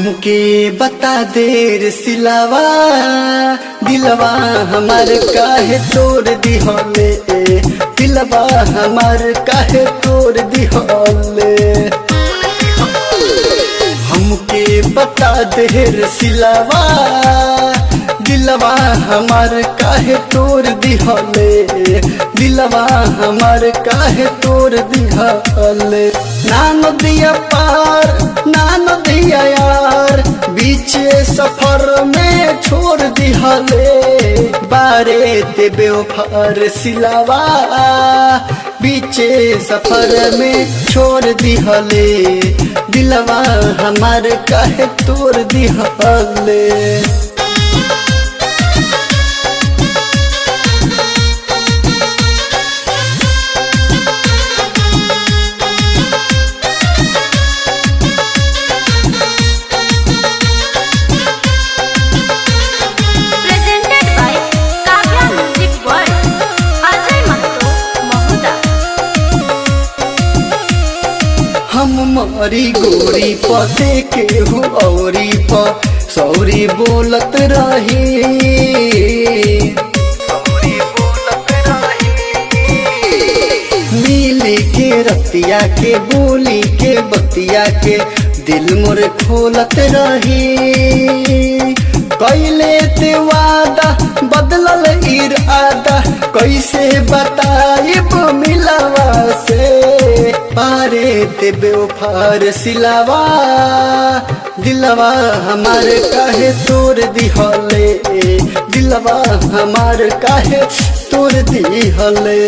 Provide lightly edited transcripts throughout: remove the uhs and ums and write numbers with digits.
हमके बता दे रे सिलावा, दिलवा हमार काहे तोड़ दिहले, दिलवा हमार काहे तोड़ दिहले। हमके बता दे रे सिलावा, दिलवा हमार काहे तोड़ दिहले, दिलवा हमार काहे तोड़ दिहले। ना नदिया पार ना नदिया यार, बीचे सफर में छोड़ दिहले। बारे ते बेवफार सिलावा, बीचे सफर में छोड़ दिहले, दिलवा हमार काहे तोड़ दिहले। हम मारी गोरी पते के हूँ औरी प सौरी बोलत रही, मिली के रतिया के बोली के बतिया के दिल मोर खोलत रही। कैले ते वादा बदलल इरादा, कैसे बताइब मिलावा से। पारे ते बेवफार सिलावा, दिलवा हमार काहे तोड़ दिहले, दिलवा हमार काहे तोड़ दिहले।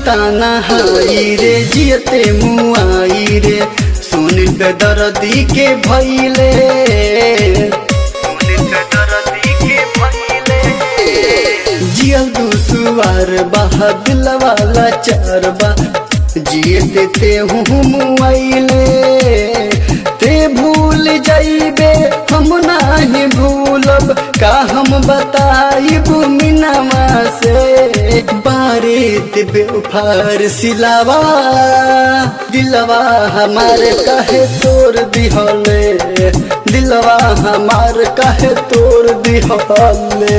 ताना हाई रे जियते मुआई रे, सुन दर्दी के भइले, जियल दुसुआर बहा दिलवा लाचार बा, जिए देते हूँ मुआइले। ते भूल जाइबे हम नाही भूलब, का हम बताइब मिनामा से। बारे ते बेवफार सिलावा, दिलवा हमार काहे तोड़ दिहले, दिलवा हमार काहे तोड़ दिहले।